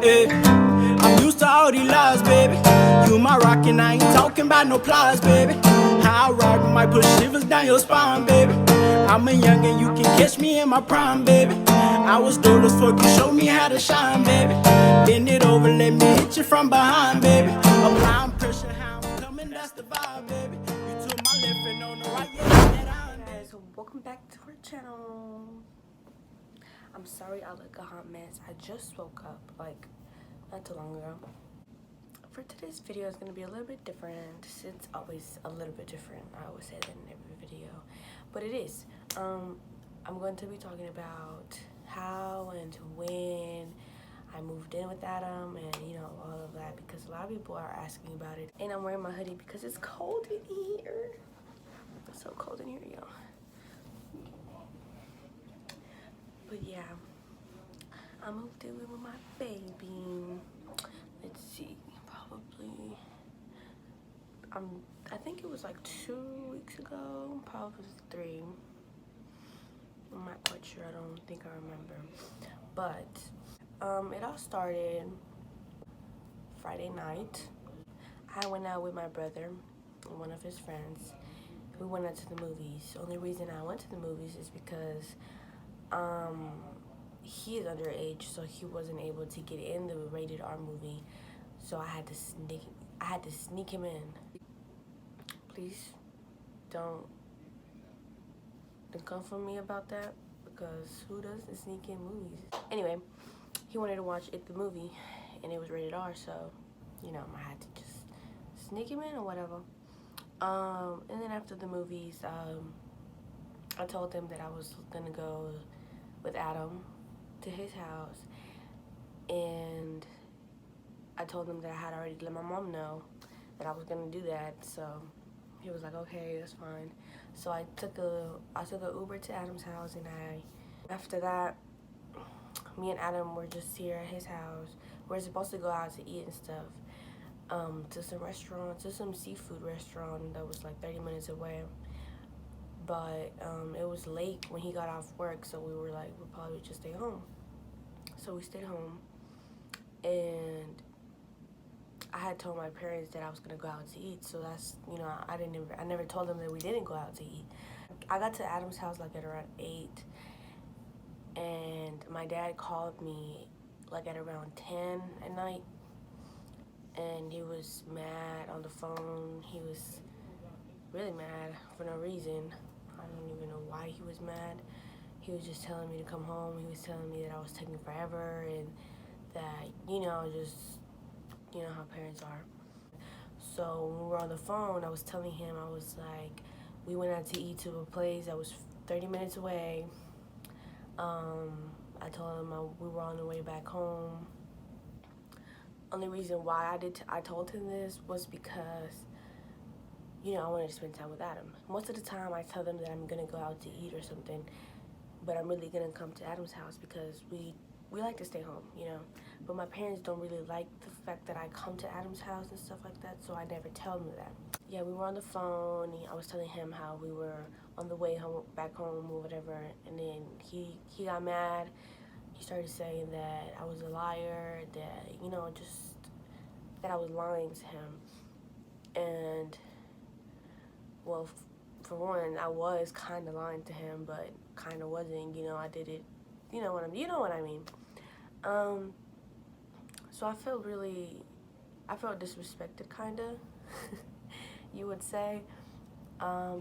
I'm used to all these lies, baby. You my rock and I ain't talking about no plies, baby. How I rock might put shivers down your spine, baby. I'm a youngin', you can catch me in my prime, baby. I was dope as fuck, you showed me how to shine, baby. Bend it over, let me hit you from behind, baby. Applying pressure, how I'm coming, that's the vibe, baby. You took my left and on the right, yeah, that I'm, Hey guys, welcome back to our channel. I'm sorry I look a hot mess. I just woke up like not too long ago. For today's video, it's going to be a little bit different. It's always a little bit different. I always say that in every video, but it is. I'm going to be talking about how and when I moved in with Adam and all of that, because a lot of people are asking about it. And I'm wearing my hoodie because it's cold in here. It's so cold in here, y'all. But yeah, I moved in with my baby. Let's see, probably, I think it was like 2 weeks ago, probably 3. I'm not quite sure, I don't think I remember. But it all started Friday night. I went out with my brother and one of his friends. We went out to the movies. The only reason I went to the movies is because he is underage, so he wasn't able to get in the rated R movie. So I had to sneak him in. Please don't come for me about that, because who doesn't sneak in movies? Anyway, he wanted to watch the movie, and it was rated R, so I had to just sneak him in or whatever. And then after the movies, I told them that I was gonna go with Adam to his house, and I told him that I had already let my mom know that I was gonna do that. So he was like, okay, that's fine. So I took a Uber to Adam's house, and after that, me and Adam were just here at his house. We're supposed to go out to eat and stuff, to some restaurant, to some seafood restaurant that was like 30 minutes away. But it was late when he got off work, so we were like, we'll probably just stay home. So we stayed home, and I had told my parents that I was gonna go out to eat. So that's, I never told them that we didn't go out to eat. I got to Adam's house like at around 8, and my dad called me like at around 10 at night, and he was mad on the phone. He was really mad for no reason. I don't even know why he was mad. He was just telling me to come home. He was telling me that I was taking forever, and that, just, how parents are. So when we were on the phone, I was telling him, I was like, we went out to eat to a place that was 30 minutes away. I told him we were on the way back home. Only reason why I told him this was because, I wanted to spend time with Adam. Most of the time I tell them that I'm gonna go out to eat or something, but I'm really gonna come to Adam's house because we like to stay home, But my parents don't really like the fact that I come to Adam's house and stuff like that, so I never tell them that. Yeah, we were on the phone, and I was telling him how we were on the way home, back home or whatever, and then he got mad. He started saying that I was a liar, that, just that I was lying to him. And, well, for one, I was kind of lying to him, but kind of wasn't, I did it, you know what I mean. So I felt disrespected, kind of, you would say,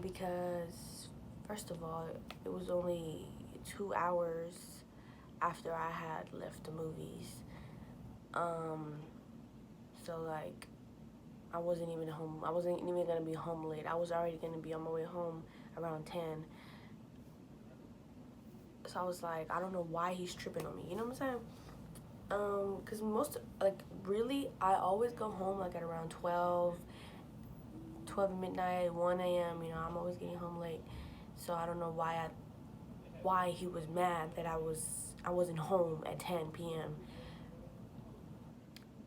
because, first of all, it was only 2 hours after I had left the movies. So, like, I wasn't even home. I wasn't even going to be home late. I was already going to be on my way home around 10. So I was like, I don't know why he's tripping on me. You know what I'm saying? Because really, I always go home, like, at around 12 midnight, 1 a.m., I'm always getting home late. So I don't know why he was mad that I wasn't home at 10 p.m.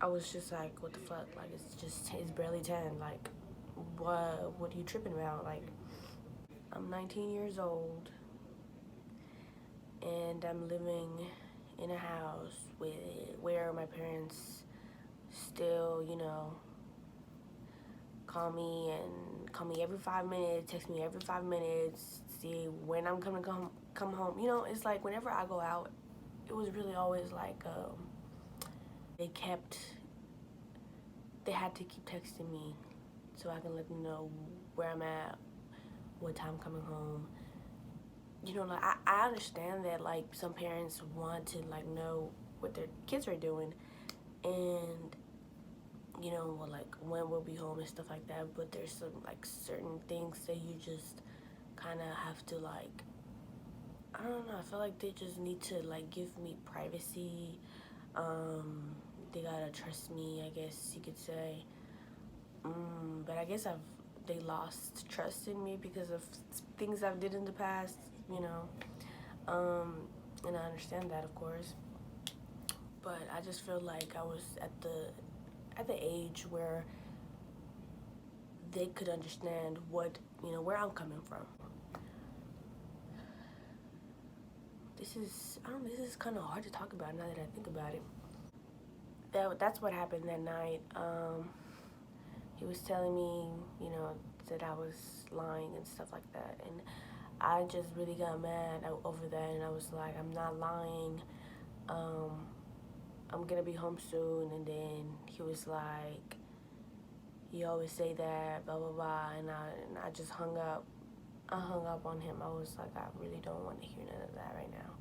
I was just like, what the fuck? Like, it's barely 10. Like, what are you tripping about? Like, I'm 19 years old, and I'm living in a house with where my parents still, you know, call me every 5 minutes, text me every 5 minutes, see when I'm gonna come home. You know, it's like whenever I go out, it was really always like they had to keep texting me so I can let them know where I'm at, what time I'm coming home. You know, like I understand that like some parents want to like know what their kids are doing, and you know, well, like when we'll be home and stuff like that. But there's some like certain things that you just kind of have to like, I don't know. I feel like they just need to like give me privacy. They gotta trust me, I guess you could say. But I guess they lost trust in me because of things I've did in the past, you know. And I understand that, of course. But I just feel like I was at the age where they could understand what, you know, where I'm coming from. This is kind of hard to talk about now that I think about it. That's what happened that night. He was telling me, you know, that I was lying and stuff like that, and I just really got mad over that, and I was like, I'm not lying. I'm gonna be home soon. And then he was like, you always say that, blah blah blah, and I just hung up. I hung up on him. I was like, I really don't want to hear none of that right now.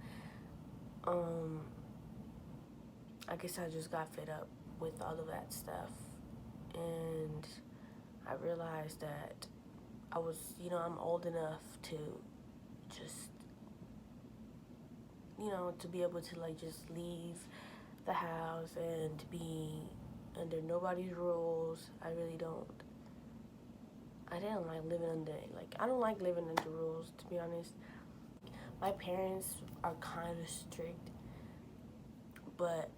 I guess I just got fed up with all of that stuff, and I realized that I was, you know, I'm old enough to just, you know, to be able to like just leave the house and to be under nobody's rules. I didn't like living under, like, I don't like living under rules, to be honest. My parents are kind of strict, but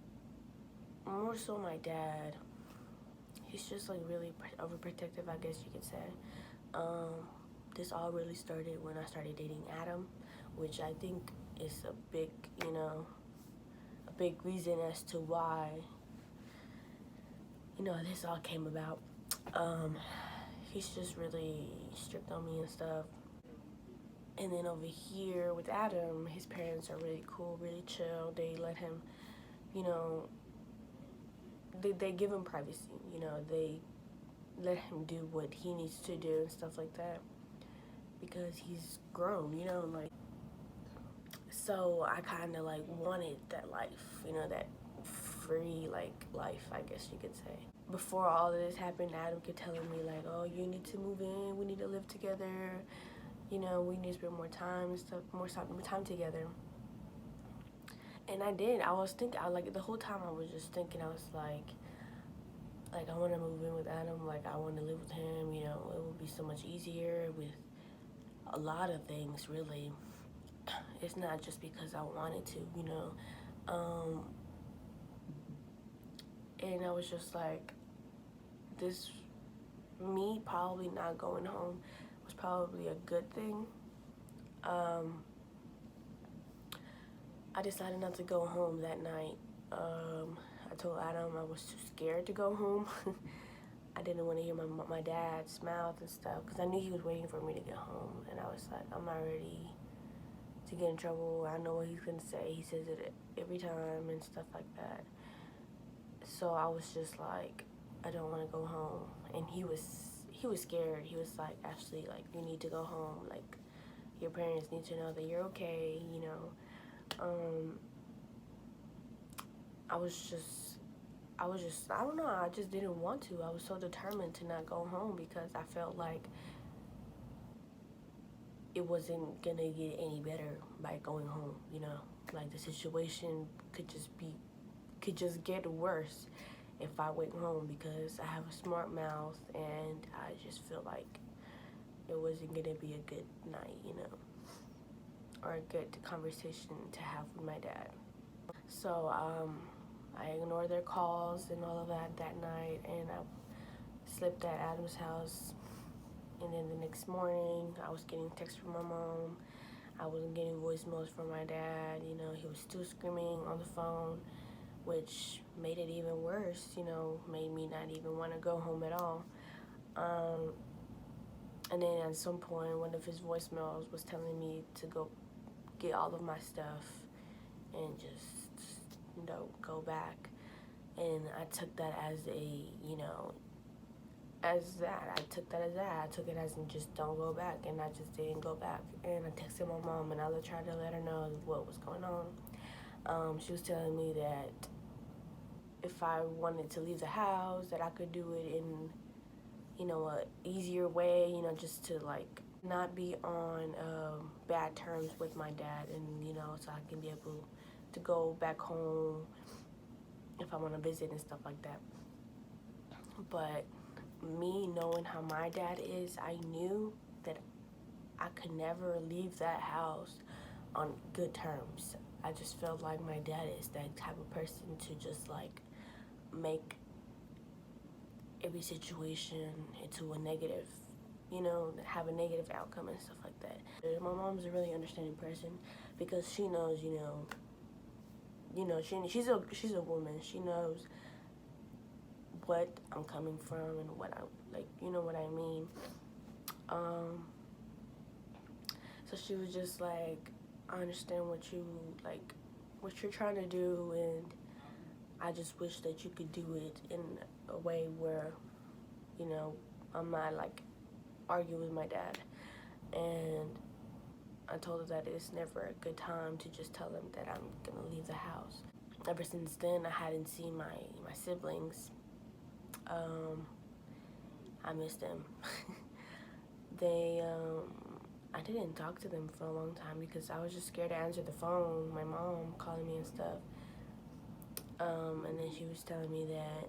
more so my dad. He's just like really overprotective, I guess you could say. This all really started when I started dating Adam, which I think is a big, you know, a big reason as to why, you know, this all came about. He's just really strict on me and stuff. And then over here with Adam, his parents are really cool, really chill. They let him, you know, they give him privacy, you know, they let him do what he needs to do and stuff like that because he's grown, you know, like, so I kind of like wanted that life, you know, that free like life, I guess you could say. Before all of this happened, Adam kept telling me like, oh, you need to move in, we need to live together, you know, we need to spend more time and stuff, more time together. And I did. I was thinking, like the whole time I was just thinking, I was like I want to move in with Adam, like I want to live with him, you know, it would be so much easier with a lot of things, really. It's not just because I wanted to, you know. And I was just like, me probably not going home was probably a good thing. I decided not to go home that night. I told Adam I was too scared to go home. I didn't want to hear my dad's mouth and stuff because I knew he was waiting for me to get home. And I was like, I'm not ready to get in trouble. I know what he's going to say. He says it every time and stuff like that. So I was just like, I don't want to go home. And he was scared. He was like, Ashley, like, you need to go home. Like, your parents need to know that you're okay, you know. I was just, I don't know, I just didn't want to. I was so determined to not go home because I felt like it wasn't gonna get any better by going home, you know? Like, the situation could just get worse if I went home because I have a smart mouth and I just feel like it wasn't gonna be a good night, you know? Or a good conversation to have with my dad. So, I ignored their calls and all of that night, and I slept at Adam's house. And then the next morning, I was getting texts from my mom. I wasn't getting voicemails from my dad. You know, he was still screaming on the phone, which made it even worse, you know, made me not even want to go home at all. And then at some point, one of his voicemails was telling me to go get all of my stuff and just, you know, go back. And I took that as a, you know, as that. I took that as that. I took it as in just don't go back, and I just didn't go back. And I texted my mom, and I tried to let her know what was going on. She was telling me that if I wanted to leave the house, that I could do it in, you know, a easier way, you know, just to like not be on bad terms with my dad, and you know, so I can be able to go back home if I want to visit and stuff like that. But me knowing how my dad is, I knew that I could never leave that house on good terms. I just felt like my dad is that type of person to just like make every situation into a negative, you know, have a negative outcome and stuff like that. My mom's a really understanding person because she knows, she's a woman. She knows what I'm coming from and what I like, you know what I mean. So she was just like, I understand what you're trying to do, and I just wish that you could do it in a way where, you know, I'm not like arguing with my dad. And I told her that it's never a good time to just tell them that I'm gonna leave the house. Ever since then, I hadn't seen my siblings. I miss them. I didn't talk to them for a long time because I was just scared to answer the phone. My mom calling me and stuff. And then she was telling me that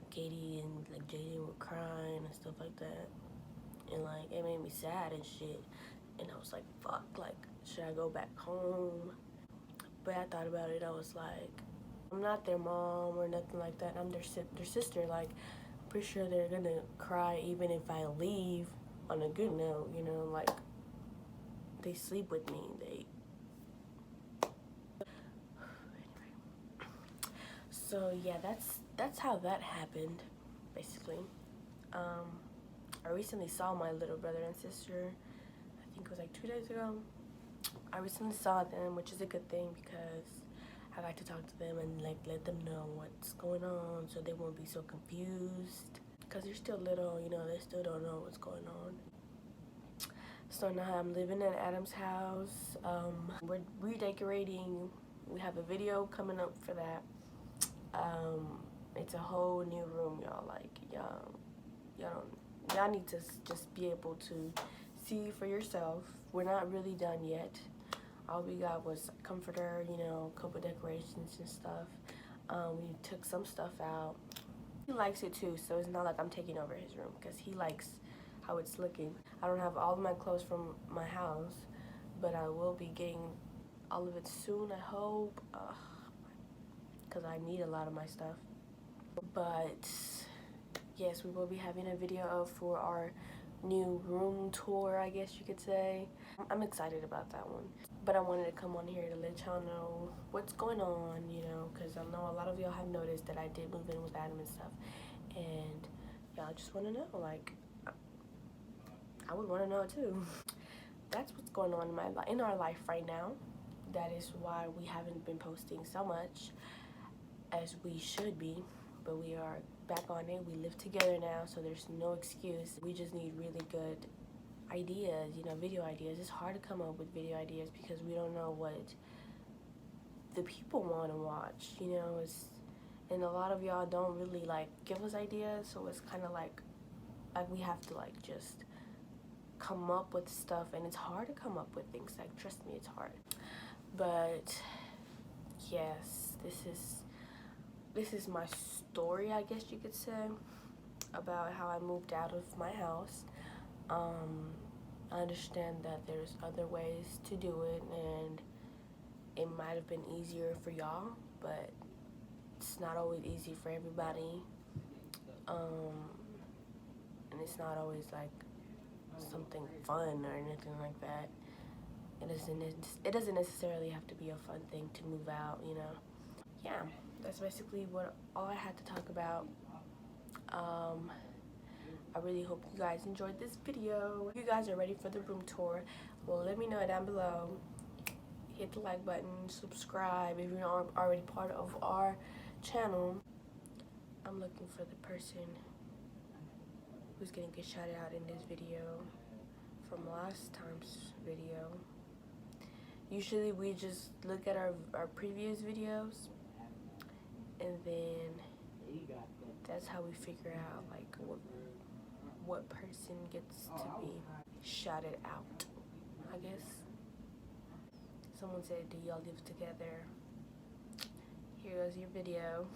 Katie and like Jaden were crying and stuff like that. And like, it made me sad and shit. And I was like, fuck, like, should I go back home? But I thought about it, I was like, I'm not their mom or nothing like that. I'm their sister. Like, I'm pretty sure they're gonna cry even if I leave on a good note, you know, like, they sleep with me. So yeah, that's how that happened, basically. I recently saw my little brother and sister. I think it was like 2 days ago. I recently saw them, which is a good thing because I got to talk to them and like let them know what's going on, so they won't be so confused. Because they're still little, you know, they still don't know what's going on. So now I'm living at Adam's house. We're redecorating. We have a video coming up for that. It's a whole new room, y'all. Like, y'all need to just be able to see for yourself. We're not really done yet. All we got was a comforter, you know, a couple decorations and stuff. We took some stuff out. He likes it too, so it's not like I'm taking over his room because he likes how it's looking. I don't have all of my clothes from my house, but I will be getting all of it soon, I hope, because I need a lot of my stuff. But yes, we will be having a video for our new room tour, I guess you could say. I'm excited about that one. But I wanted to come on here to let y'all know what's going on, you know, because I know a lot of y'all have noticed that I did move in with Adam and stuff. And y'all just want to know, like, I would want to know too. That's what's going on in our life right now. That is why we haven't been posting so much as we should be, but we are back on it. We live together now, so there's no excuse. We just need really good ideas, you know, video ideas. It's hard to come up with video ideas because we don't know what the people want to watch, you know. And a lot of y'all don't really like give us ideas, so it's kind of like we have to like just come up with stuff, and it's hard to come up with things. Like, trust me, it's hard. But yes, this is my story, I guess you could say, about how I moved out of my house. I understand that there's other ways to do it, and it might have been easier for y'all, but it's not always easy for everybody. And it's not always like something fun or anything like that. It doesn't necessarily have to be a fun thing to move out, you know. Yeah, that's basically all I had to talk about. I really hope you guys enjoyed this video. If you guys are ready for the room tour, well, let me know down below. Hit the like button, subscribe if you're not already part of our channel. I'm looking for the person who's gonna get shouted out in this video from last time's video. Usually we just look at our previous videos, and then that's how we figure out like what person gets to be shouted out, I guess. Someone said, do y'all live together? Here goes your video.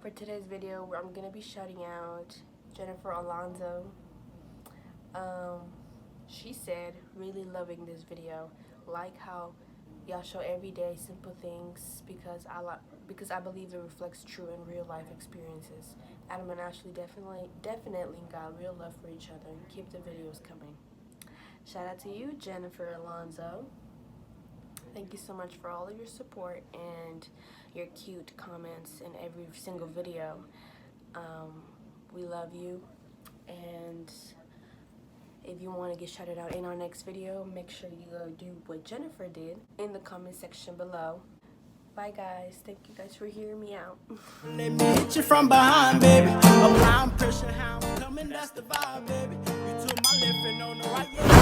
For today's video, I'm gonna be shouting out Jennifer Alonso. She said, really loving this video, like how y'all show everyday simple things because I believe it reflects true and real life experiences. Adam and Ashley definitely got real love for each other, and keep the videos coming. Shout out to you, Jennifer Alonso. Thank you so much for all of your support and your cute comments in every single video. We love you, and if you want to get shouted out in our next video, make sure you go do what Jennifer did in the comment section below. Bye guys, thank you guys for hearing me out. Let me hit you from behind, baby. Applying pressure, how I'm coming, that's the vibe, baby. You took my left and on the right, yeah.